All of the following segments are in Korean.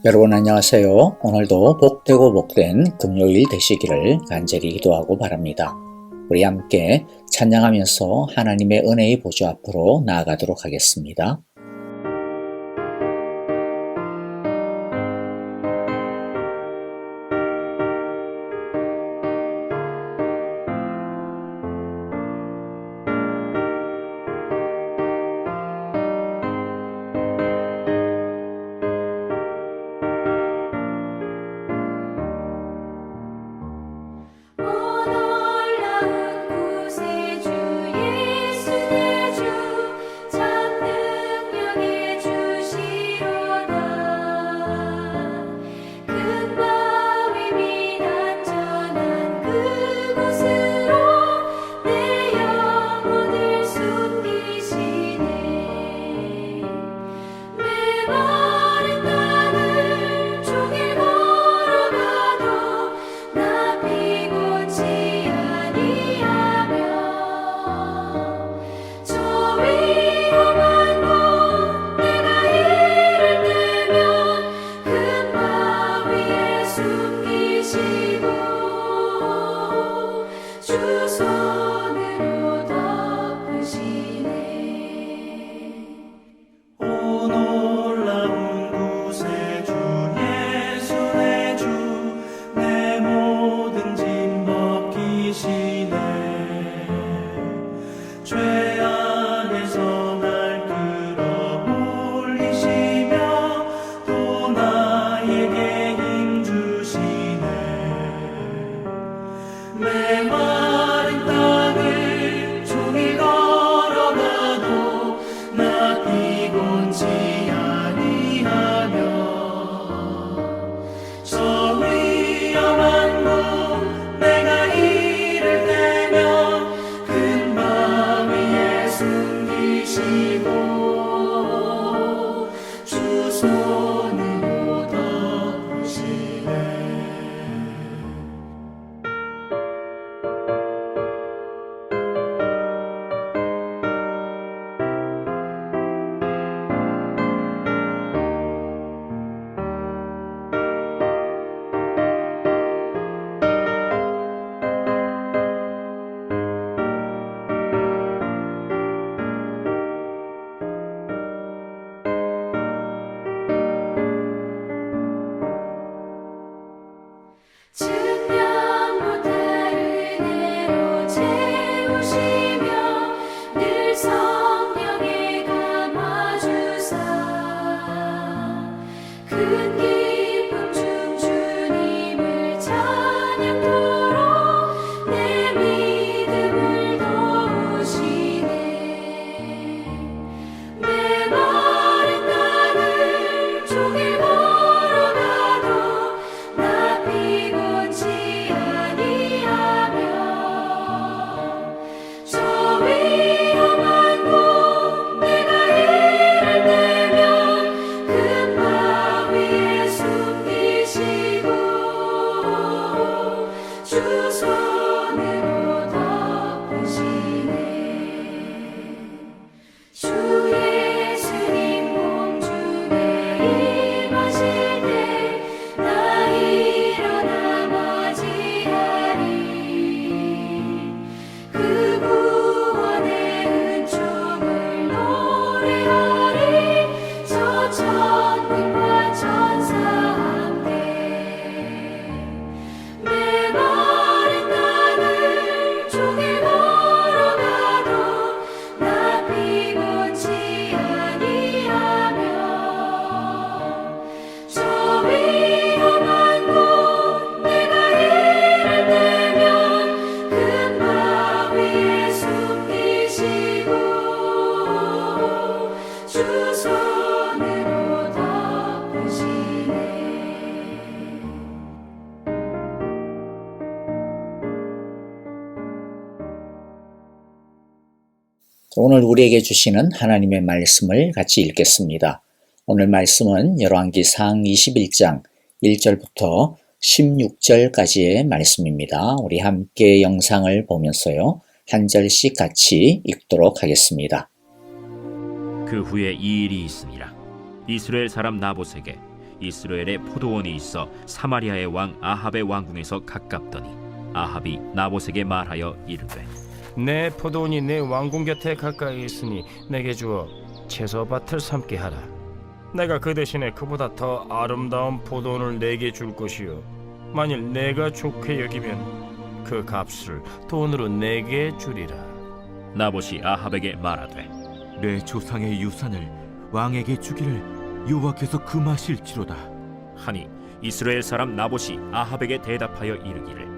여러분 안녕하세요. 오늘도 복되고 복된 금요일 되시기를 간절히 기도하고 바랍니다. 우리 함께 찬양하면서 하나님의 은혜의 보좌 앞으로 나아가도록 하겠습니다. 오늘 우리에게 주시는 하나님의 말씀을 같이 읽겠습니다. 오늘 말씀은 열왕기상 21장 1절부터 16절까지의 말씀입니다. 우리 함께 영상을 보면서요, 한 절씩 같이 읽도록 하겠습니다. 그 후에 이 일이 있으니라. 이스라엘 사람 나봇에게 이스라엘에 포도원이 있어 사마리아의 왕 아합의 왕궁에서 가깝더니 아합이 나봇에게 말하여 이르되 내 포도원이 내 왕궁 곁에 가까이 있으니 내게 주어 채소밭을 삼게 하라. 내가 그 대신에 그보다 더 아름다운 포도원을 내게 줄 것이요 만일 내가 좋게 여기면 그 값을 돈으로 내게 주리라. 나봇이 아합에게 말하되 내 조상의 유산을 왕에게 주기를 여호와께서 금하실지로다. 하니 이스라엘 사람 나봇이 아합에게 대답하여 이르기를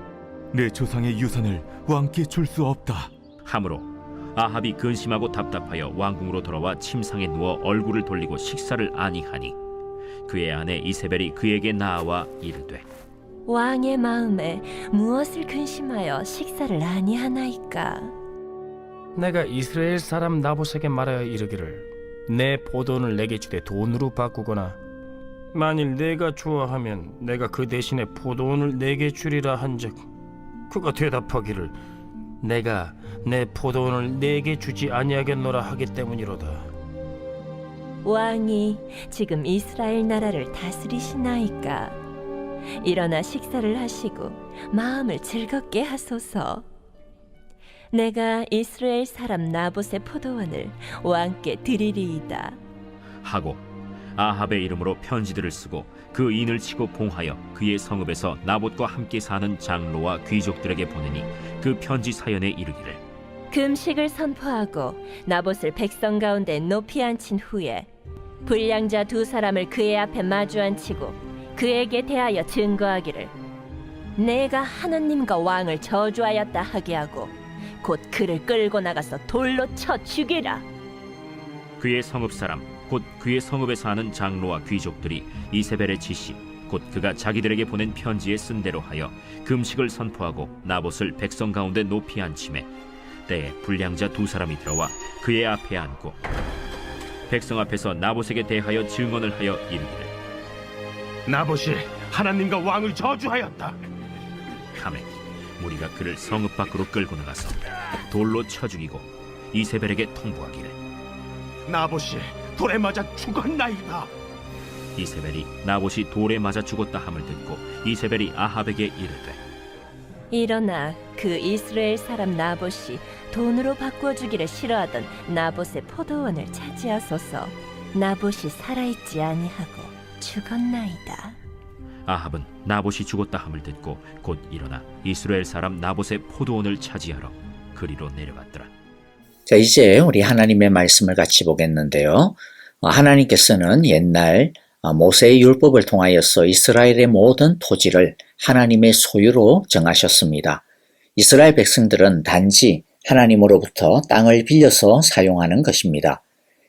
내 조상의 유산을 왕께 줄 수 없다. 하므로 아합이 근심하고 답답하여 왕궁으로 돌아와 침상에 누워 얼굴을 돌리고 식사를 아니하니 그의 아내 이세벨이 그에게 나와 이르되 왕의 마음에 무엇을 근심하여 식사를 아니하나이까? 내가 이스라엘 사람 나봇에게 말하여 이르기를 내 포도원을 내게 주되 돈으로 바꾸거나 만일 내가 좋아하면 내가 그 대신에 포도원을 내게 주리라 한즉 그가 대답하기를 내가 내 포도원을 내게 주지 아니하겠노라 하기 때문이로다. 왕이 지금 이스라엘 나라를 다스리시나이까? 일어나 식사를 하시고 마음을 즐겁게 하소서. 내가 이스라엘 사람 나봇의 포도원을 왕께 드리리이다. 하고 아합의 이름으로 편지들을 쓰고 그 인을 치고 봉하여 그의 성읍에서 나봇과 함께 사는 장로와 귀족들에게 보내니 그 편지 사연에 이르기를 금식을 선포하고 나봇을 백성 가운데 높이 앉힌 후에 불량자 두 사람을 그의 앞에 마주 앉히고 그에게 대하여 증거하기를 내가 하느님과 왕을 저주하였다 하게 하고 곧 그를 끌고 나가서 돌로 쳐 죽이라. 그의 성읍 사람 곧 그의 성읍에 사는 장로와 귀족들이 이세벨의 지시 곧 그가 자기들에게 보낸 편지에 쓴 대로 하여 금식을 선포하고 나봇을 백성 가운데 높이 앉히매 때에 불량자 두 사람이 들어와 그의 앞에 앉고 백성 앞에서 나봇에게 대하여 증언을 하여 이르기를 나봇이 하나님과 왕을 저주하였다. 하매 무리가 그를 성읍 밖으로 끌고 나가서 돌로 쳐 죽이고 이세벨에게 통보하기를 나봇이 돌에 맞아 죽었나이다. 이세벨이 나봇이 돌에 맞아 죽었다 함을 듣고 이세벨이 아합에게 이르되 일어나 그 이스라엘 사람 나봇이 돈으로 바꿔주기를 싫어하던 나봇의 포도원을 차지하소서. 나봇이 살아있지 아니하고 죽었나이다. 아합은 나봇이 죽었다 함을 듣고 곧 일어나 이스라엘 사람 나봇의 포도원을 차지하러 그리로 내려갔더라. 자, 이제 우리 하나님의 말씀을 같이 보겠는데요. 하나님께서는 옛날 모세의 율법을 통하여서 이스라엘의 모든 토지를 하나님의 소유로 정하셨습니다. 이스라엘 백성들은 단지 하나님으로부터 땅을 빌려서 사용하는 것입니다.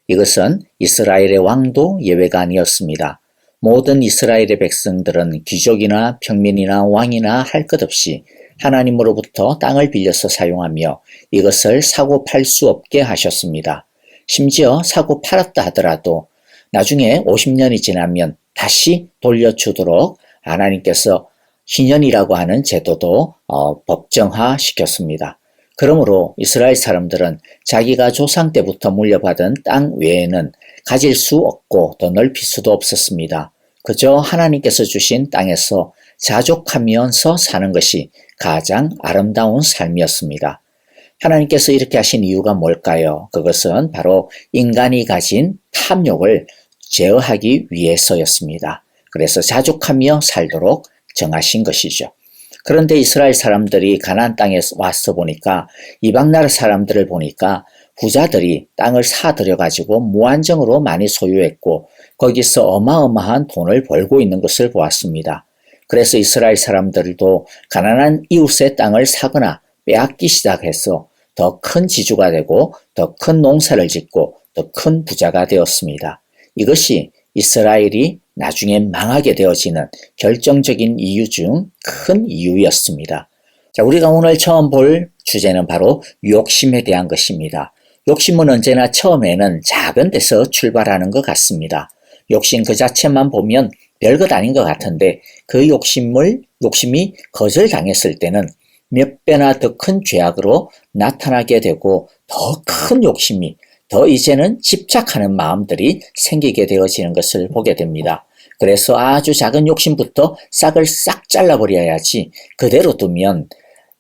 이것은 이스라엘의 왕도 예외가 아니었습니다. 모든 이스라엘의 백성들은 귀족이나 평민이나 왕이나 할 것 없이 하나님으로부터 땅을 빌려서 사용하며 이것을 사고 팔 수 없게 하셨습니다. 심지어 사고 팔았다 하더라도 나중에 50년이 지나면 다시 돌려주도록 하나님께서 희년이라고 하는 제도도 법정화시켰습니다. 그러므로 이스라엘 사람들은 자기가 조상 때부터 물려받은 땅 외에는 가질 수 없고 더 넓힐 수도 없었습니다. 그저 하나님께서 주신 땅에서 자족하면서 사는 것이 가장 아름다운 삶이었습니다. 하나님께서 이렇게 하신 이유가 뭘까요? 그것은 바로 인간이 가진 탐욕을 제어하기 위해서였습니다. 그래서 자족하며 살도록 정하신 것이죠. 그런데 이스라엘 사람들이 가나안 땅에 와서 보니까 이방 나라 사람들을 보니까 부자들이 땅을 사들여 가지고 무한정으로 많이 소유했고 거기서 어마어마한 돈을 벌고 있는 것을 보았습니다. 그래서 이스라엘 사람들도 가난한 이웃의 땅을 사거나 빼앗기 시작해서 더 큰 지주가 되고 더 큰 농사를 짓고 더 큰 부자가 되었습니다. 이것이 이스라엘이 나중에 망하게 되어지는 결정적인 이유 중 큰 이유였습니다. 자, 우리가 오늘 처음 볼 주제는 바로 욕심에 대한 것입니다. 욕심은 언제나 처음에는 작은 데서 출발하는 것 같습니다. 욕심 그 자체만 보면 별것 아닌 것 같은데 그 욕심이 거절당했을 때는 몇 배나 더 큰 죄악으로 나타나게 되고 더 큰 욕심이 더 이제는 집착하는 마음들이 생기게 되어지는 것을 보게 됩니다. 그래서 아주 작은 욕심부터 싹을 싹 잘라버려야지 그대로 두면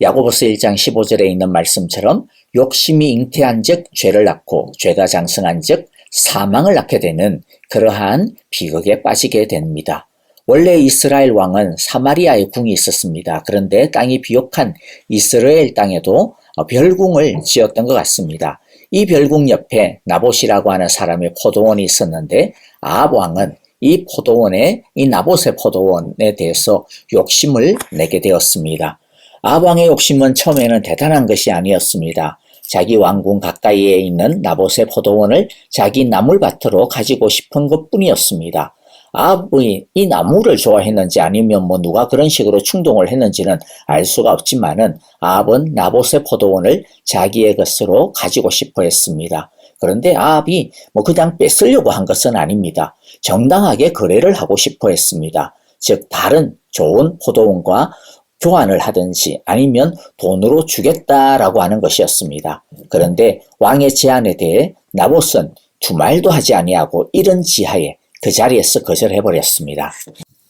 야고보서 1장 15절에 있는 말씀처럼 욕심이 잉태한 즉 죄를 낳고 죄가 장성한 즉 사망을 낳게 되는 그러한 비극에 빠지게 됩니다. 원래 이스라엘 왕은 사마리아에 궁이 있었습니다. 그런데 땅이 비옥한 이스라엘 땅에도 별궁을 지었던 것 같습니다. 이 별궁 옆에 나봇이라고 하는 사람의 포도원이 있었는데 아합 왕은 이 포도원에 이 나봇의 포도원에 대해서 욕심을 내게 되었습니다. 아합 왕의 욕심은 처음에는 대단한 것이 아니었습니다. 자기 왕궁 가까이에 있는 나봇의 포도원을 자기 나물밭으로 가지고 싶은 것뿐이었습니다. 아합이 이 나무를 좋아했는지 아니면 누가 그런 식으로 충동을 했는지는 알 수가 없지만은 아합은 나봇의 포도원을 자기의 것으로 가지고 싶어 했습니다. 그런데 아합이 그냥 뺏으려고 한 것은 아닙니다. 정당하게 거래를 하고 싶어 했습니다. 즉 다른 좋은 포도원과 교환을 하든지 아니면 돈으로 주겠다라고 하는 것이었습니다. 그런데 왕의 제안에 대해 나봇은 두말도 하지 아니하고 이른 지하에 그 자리에서 거절해버렸습니다.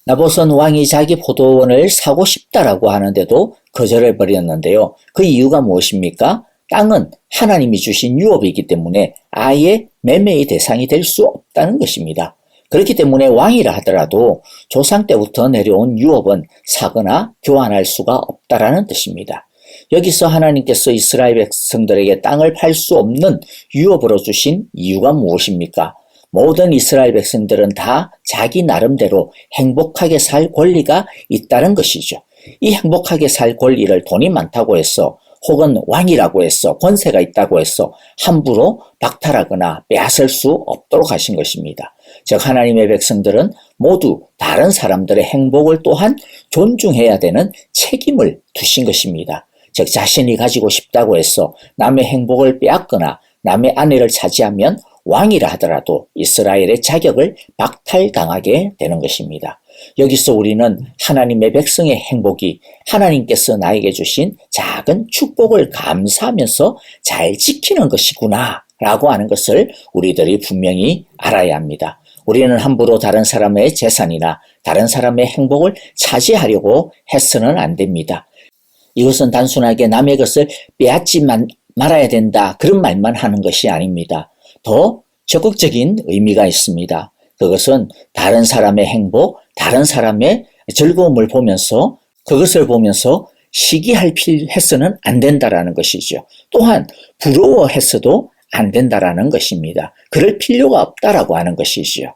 나봇은 왕이 자기 포도원을 사고 싶다라고 하는데도 거절해버렸는데요. 그 이유가 무엇입니까? 땅은 하나님이 주신 유업이기 때문에 아예 매매의 대상이 될 수 없다는 것입니다. 그렇기 때문에 왕이라 하더라도 조상 때부터 내려온 유업은 사거나 교환할 수가 없다라는 뜻입니다. 여기서 하나님께서 이스라엘 백성들에게 땅을 팔 수 없는 유업으로 주신 이유가 무엇입니까? 모든 이스라엘 백성들은 다 자기 나름대로 행복하게 살 권리가 있다는 것이죠. 이 행복하게 살 권리를 돈이 많다고 해서 혹은 왕이라고 해서 권세가 있다고 해서 함부로 박탈하거나 빼앗을 수 없도록 하신 것입니다. 즉 하나님의 백성들은 모두 다른 사람들의 행복을 또한 존중해야 되는 책임을 두신 것입니다. 즉 자신이 가지고 싶다고 해서 남의 행복을 빼앗거나 남의 아내를 차지하면 왕이라 하더라도 이스라엘의 자격을 박탈당하게 되는 것입니다. 여기서 우리는 하나님의 백성의 행복이 하나님께서 나에게 주신 작은 축복을 감사하면서 잘 지키는 것이구나 라고 하는 것을 우리들이 분명히 알아야 합니다. 우리는 함부로 다른 사람의 재산이나 다른 사람의 행복을 차지하려고 해서는 안 됩니다. 이것은 단순하게 남의 것을 빼앗지 말아야 된다 그런 말만 하는 것이 아닙니다. 더 적극적인 의미가 있습니다. 그것은 다른 사람의 행복, 다른 사람의 즐거움을 보면서 그것을 보면서 시기해서는 안 된다라는 것이죠. 또한 부러워해서도 안 된다라는 것입니다. 그럴 필요가 없다라고 하는 것이죠.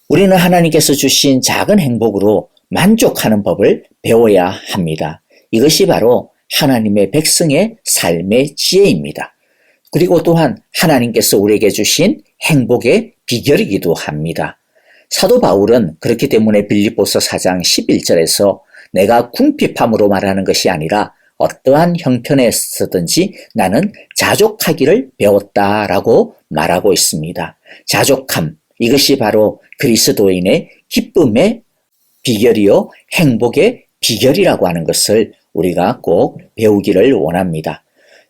우리는 하나님께서 주신 작은 행복으로 만족하는 법을 배워야 합니다. 이것이 바로 하나님의 백성의 삶의 지혜입니다. 그리고 또한 하나님께서 우리에게 주신 행복의 비결이기도 합니다. 사도 바울은 그렇기 때문에 빌립보서 4장 11절에서 내가 궁핍함으로 말하는 것이 아니라 어떠한 형편에서든지 나는 자족하기를 배웠다라고 말하고 있습니다. 자족함, 이것이 바로 그리스도인의 기쁨의 비결이요 행복의 비결이라고 하는 것을 우리가 꼭 배우기를 원합니다.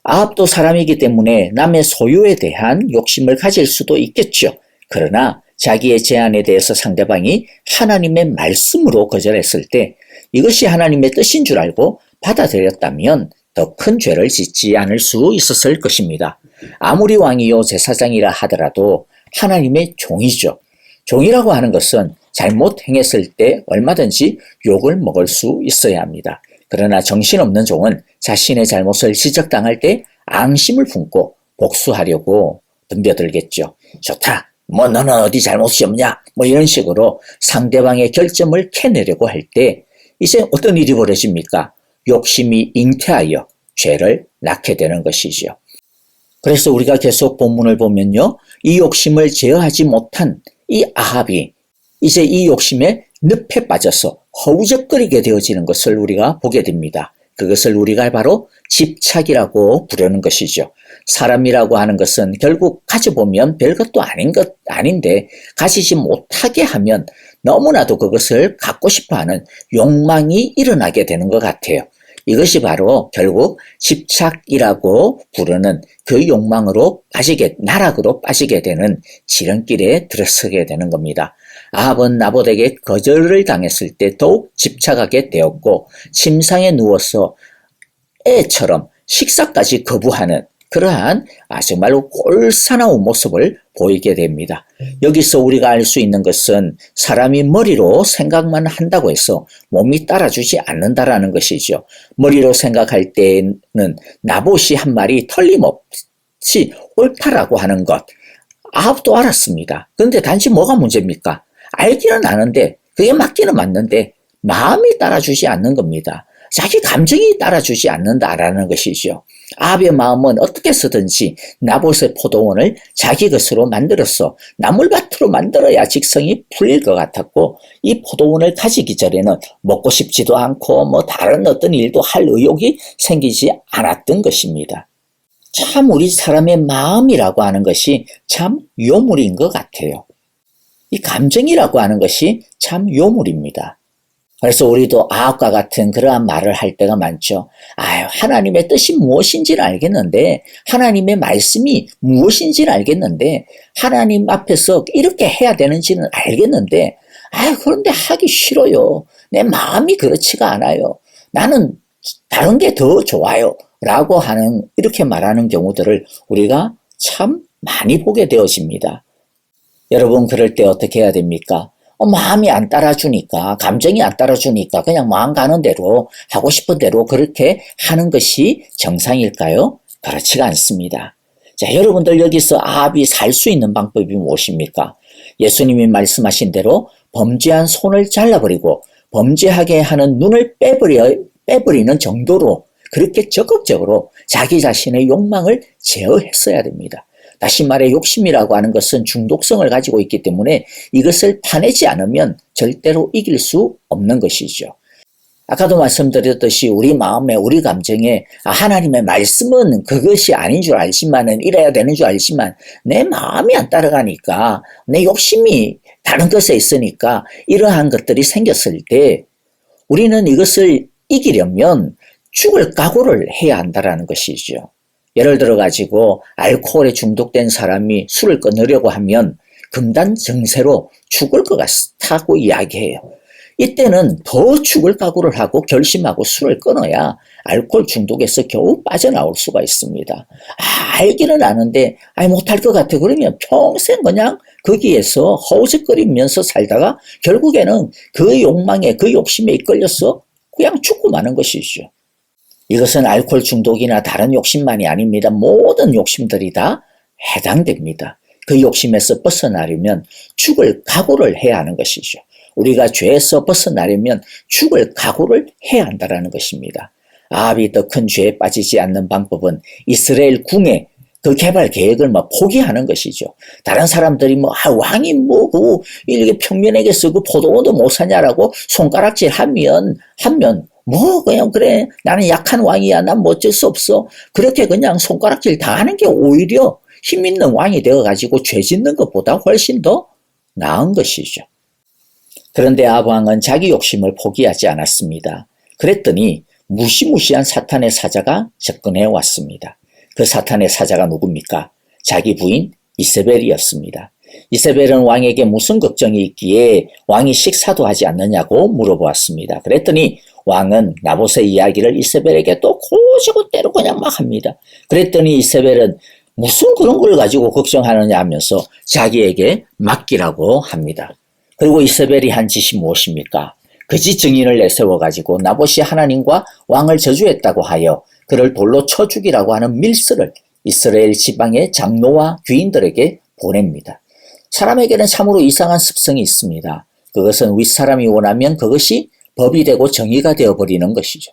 아합도 사람이기 때문에 남의 소유에 대한 욕심을 가질 수도 있겠죠. 그러나 자기의 제안에 대해서 상대방이 하나님의 말씀으로 거절했을 때 이것이 하나님의 뜻인 줄 알고 받아들였다면 더 큰 죄를 짓지 않을 수 있었을 것입니다. 아무리 왕이요 제사장이라 하더라도 하나님의 종이죠. 종이라고 하는 것은 잘못 행했을 때 얼마든지 욕을 먹을 수 있어야 합니다. 그러나 정신없는 종은 자신의 잘못을 지적당할 때 앙심을 품고 복수하려고 덤벼들겠죠. 좋다. 너는 어디 잘못이 없냐? 이런 식으로 상대방의 결점을 캐내려고 할 때 이제 어떤 일이 벌어집니까? 욕심이 잉태하여 죄를 낳게 되는 것이죠. 그래서 우리가 계속 본문을 보면요. 이 욕심을 제어하지 못한 이 아합이 이제 이 욕심에 늪에 빠져서 허우적거리게 되어지는 것을 우리가 보게 됩니다. 그것을 우리가 바로 집착이라고 부르는 것이죠. 사람이라고 하는 것은 결국 가져보면 별것도 아닌데 가지지 못하게 하면 너무나도 그것을 갖고 싶어하는 욕망이 일어나게 되는 것 같아요. 이것이 바로 결국 집착이라고 부르는 그 욕망으로 나락으로 빠지게 되는 지름길에 들어서게 되는 겁니다. 아합은 나봇에게 거절을 당했을 때 더욱 집착하게 되었고 침상에 누워서 애처럼 식사까지 거부하는 그러한 정말로 꼴사나운 모습을 보이게 됩니다. 여기서 우리가 알 수 있는 것은 사람이 머리로 생각만 한다고 해서 몸이 따라주지 않는다라는 것이죠. 머리로 생각할 때는 나봇이 한 말이 틀림없이 옳다라고 하는 것. 아합도 알았습니다. 그런데 단지 뭐가 문제입니까? 알기는 아는데 그게 맞기는 맞는데 마음이 따라주지 않는 겁니다. 자기 감정이 따라주지 않는다라는 것이죠. 아합의 마음은 어떻게 해서든지 나봇의 포도원을 자기 것으로 만들어서 나물밭으로 만들어야 직성이 풀릴 것 같았고 이 포도원을 가지기 전에는 먹고 싶지도 않고 다른 어떤 일도 할 의욕이 생기지 않았던 것입니다. 참 우리 사람의 마음이라고 하는 것이 참 요물인 것 같아요. 이 감정이라고 하는 것이 참 요물입니다. 그래서 우리도 아합과 같은 그러한 말을 할 때가 많죠. 하나님의 뜻이 무엇인지는 알겠는데, 하나님의 말씀이 무엇인지는 알겠는데, 하나님 앞에서 이렇게 해야 되는지는 알겠는데, 그런데 하기 싫어요. 내 마음이 그렇지가 않아요. 나는 다른 게 더 좋아요. 라고 하는, 이렇게 말하는 경우들을 우리가 참 많이 보게 되어집니다. 여러분, 그럴 때 어떻게 해야 됩니까? 마음이 안 따라주니까, 감정이 안 따라주니까 그냥 마음 가는 대로 하고 싶은 대로 그렇게 하는 것이 정상일까요? 그렇지가 않습니다. 자, 여러분들 여기서 아합이 살 수 있는 방법이 무엇입니까? 예수님이 말씀하신 대로 범죄한 손을 잘라버리고 범죄하게 하는 눈을 빼버리는 정도로 그렇게 적극적으로 자기 자신의 욕망을 제어했어야 됩니다. 다시 말해 욕심이라고 하는 것은 중독성을 가지고 있기 때문에 이것을 파내지 않으면 절대로 이길 수 없는 것이죠. 아까도 말씀드렸듯이 우리 마음에 우리 감정에 하나님의 말씀은 그것이 아닌 줄 알지만은 이래야 되는 줄 알지만 내 마음이 안 따라가니까 내 욕심이 다른 것에 있으니까 이러한 것들이 생겼을 때 우리는 이것을 이기려면 죽을 각오를 해야 한다는 것이죠. 예를 들어 가지고 알코올에 중독된 사람이 술을 끊으려고 하면 금단 증세로 죽을 것 같다고 이야기해요. 이때는 더 죽을 각오를 하고 결심하고 술을 끊어야 알코올 중독에서 겨우 빠져나올 수가 있습니다. 알기는 아는데 못할 것 같아. 그러면 평생 그냥 거기에서 허우적거리면서 살다가 결국에는 그 욕망에 그 욕심에 이끌려서 그냥 죽고 마는 것이죠. 이것은 알코올 중독이나 다른 욕심만이 아닙니다. 모든 욕심들이 다 해당됩니다. 그 욕심에서 벗어나려면 죽을 각오를 해야 하는 것이죠. 우리가 죄에서 벗어나려면 죽을 각오를 해야 한다는 것입니다. 아합이 더 큰 죄에 빠지지 않는 방법은 이스라엘 궁의 그 개발 계획을 포기하는 것이죠. 다른 사람들이 왕이 이렇게 평면에게서 그 포도원도 못 사냐라고 손가락질 하면 그냥 그래 나는 약한 왕이야 난 어쩔 수 없어 그렇게 그냥 손가락질 다 하는 게 오히려 힘 있는 왕이 되어가지고 죄 짓는 것보다 훨씬 더 나은 것이죠. 그런데 아합 왕은 자기 욕심을 포기하지 않았습니다. 그랬더니 무시무시한 사탄의 사자가 접근해 왔습니다. 그 사탄의 사자가 누굽니까? 자기 부인 이세벨이었습니다. 이세벨은 왕에게 무슨 걱정이 있기에 왕이 식사도 하지 않느냐고 물어보았습니다. 그랬더니 왕은 나봇의 이야기를 이세벨에게 또 고지고대로 그냥 막 합니다. 그랬더니 이세벨은 무슨 그런 걸 가지고 걱정하느냐 하면서 자기에게 맡기라고 합니다. 그리고 이세벨이 한 짓이 무엇입니까? 거짓 증인을 내세워가지고 나봇이 하나님과 왕을 저주했다고 하여 그를 돌로 쳐 죽이라고 하는 밀서를 이스라엘 지방의 장로와 귀인들에게 보냅니다. 사람에게는 참으로 이상한 습성이 있습니다. 그것은 윗사람이 원하면 그것이 법이 되고 정의가 되어버리는 것이죠.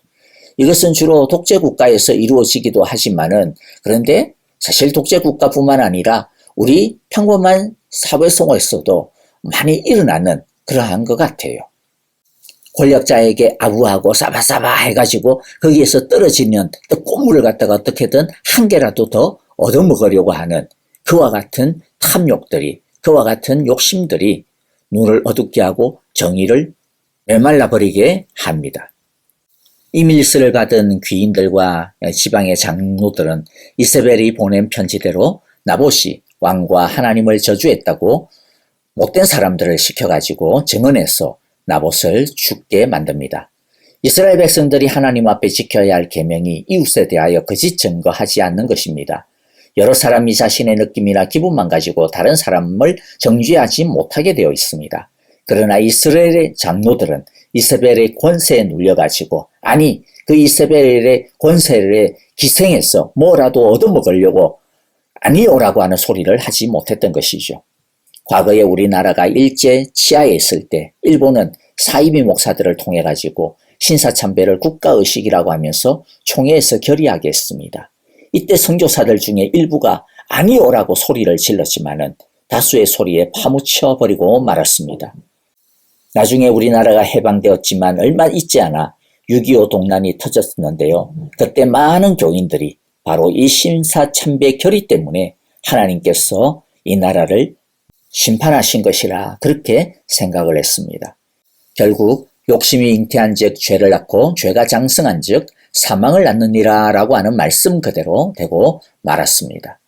이것은 주로 독재국가에서 이루어지기도 하지만은 그런데 사실 독재국가뿐만 아니라 우리 평범한 사회 속에서도 많이 일어나는 그러한 것 같아요. 권력자에게 아부하고 사바사바 해가지고 거기에서 떨어지면 또 꼬물을 갖다가 어떻게든 한 개라도 더 얻어먹으려고 하는 그와 같은 탐욕들이 그와 같은 욕심들이 눈을 어둡게 하고 정의를 메말라버리게 합니다. 이 밀서를 받은 귀인들과 지방의 장로들은 이세벨이 보낸 편지대로 나봇이 왕과 하나님을 저주했다고 못된 사람들을 시켜가지고 증언해서 나봇을 죽게 만듭니다. 이스라엘 백성들이 하나님 앞에 지켜야 할 계명이 이웃에 대하여 거짓 증거하지 않는 것입니다. 여러 사람이 자신의 느낌이나 기분만 가지고 다른 사람을 정죄하지 못하게 되어 있습니다. 그러나 이스라엘의 장로들은 이세벨의 권세에 눌려가지고, 아니 그 이세벨의 권세를 기생해서 뭐라도 얻어먹으려고 아니오라고 하는 소리를 하지 못했던 것이죠. 과거에 우리나라가 일제 치하에 있을 때 일본은 사이비 목사들을 통해 가지고 신사참배를 국가의식이라고 하면서 총회에서 결의하게 했습니다. 이때 선교사들 중에 일부가 아니오라고 소리를 질렀지만은 다수의 소리에 파묻혀 버리고 말았습니다. 나중에 우리나라가 해방되었지만 얼마 있지 않아 6.25 동란이 터졌는데요. 그때 많은 교인들이 바로 이 신사참배 결의 때문에 하나님께서 이 나라를 심판하신 것이라 그렇게 생각을 했습니다. 결국 욕심이 잉태한 즉 죄를 낳고 죄가 장성한 즉 사망을 낳느니라 라고 하는 말씀 그대로 되고 말았습니다.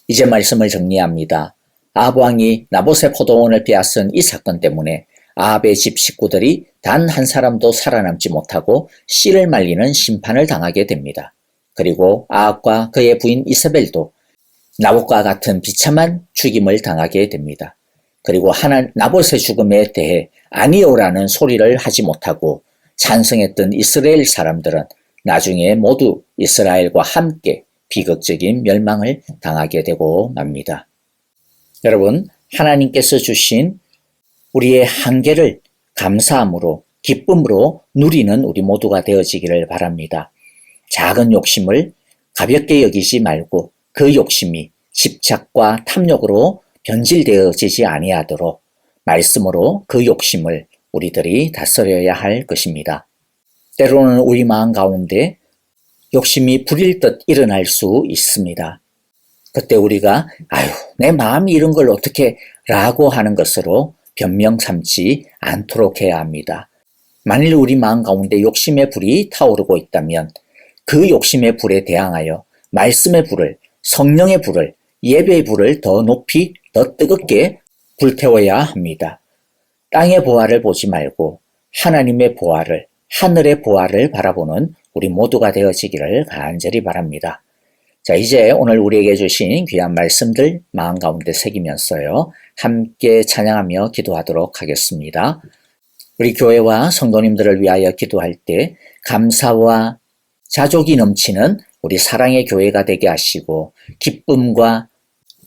이제 말씀을 정리합니다. 아합 왕이 나봇의 포도원을 빼앗은 이 사건 때문에 아합의 집 식구들이 단 한 사람도 살아남지 못하고 씨를 말리는 심판을 당하게 됩니다. 그리고 아합과 그의 부인 이세벨도 나봇과 같은 비참한 죽임을 당하게 됩니다. 그리고 나봇의 죽음에 대해 아니오라는 소리를 하지 못하고 찬성했던 이스라엘 사람들은 나중에 모두 이스라엘과 함께 비극적인 멸망을 당하게 되고 맙니다. 여러분, 하나님께서 주신 우리의 한계를 감사함으로 기쁨으로 누리는 우리 모두가 되어지기를 바랍니다. 작은 욕심을 가볍게 여기지 말고 그 욕심이 집착과 탐욕으로 변질되어지지 아니하도록 말씀으로 그 욕심을 우리들이 다스려야 할 것입니다. 때로는 우리 마음 가운데 욕심이 불일 듯 일어날 수 있습니다. 그때 우리가 내 마음이 이런 걸 어떻게 라고 하는 것으로 변명 삼지 않도록 해야 합니다. 만일 우리 마음 가운데 욕심의 불이 타오르고 있다면 그 욕심의 불에 대항하여 말씀의 불을, 성령의 불을, 예배의 불을 더 높이 더 뜨겁게 불태워야 합니다. 땅의 보화를 보지 말고 하나님의 보화를, 하늘의 보화를 바라보는 우리 모두가 되어지기를 간절히 바랍니다. 자, 이제 오늘 우리에게 주신 귀한 말씀들 마음 가운데 새기면서요, 함께 찬양하며 기도하도록 하겠습니다. 우리 교회와 성도님들을 위하여 기도할 때 감사와 자족이 넘치는 우리 사랑의 교회가 되게 하시고 기쁨과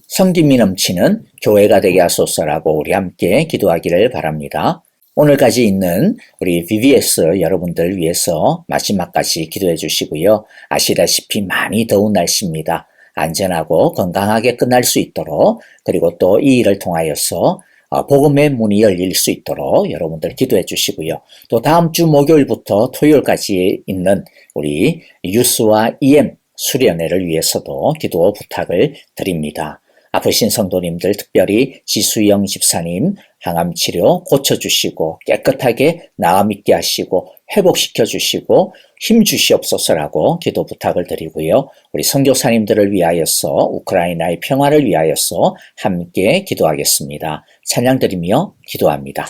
섬김이 넘치는 교회가 되게 하소서라고 우리 함께 기도하기를 바랍니다. 오늘까지 있는 우리 VBS 여러분들 위해서 마지막까지 기도해 주시고요. 아시다시피 많이 더운 날씨입니다. 안전하고 건강하게 끝날 수 있도록, 그리고 또 이 일을 통하여서 복음의 문이 열릴 수 있도록 여러분들 기도해 주시고요. 또 다음 주 목요일부터 토요일까지 있는 우리 유스와 EM 수련회를 위해서도 기도 부탁을 드립니다. 아프신 성도님들, 특별히 지수영 집사님 항암치료 고쳐주시고 깨끗하게 나음 있게 하시고 회복시켜주시고 힘 주시옵소서라고 기도 부탁을 드리고요. 우리 선교사님들을 위하여서, 우크라이나의 평화를 위하여서 함께 기도하겠습니다. 찬양 드리며 기도합니다.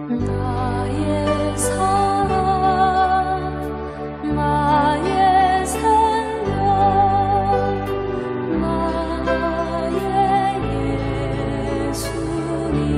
나의 사랑, 나의 생명, 나의 예수님.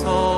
주옵소서.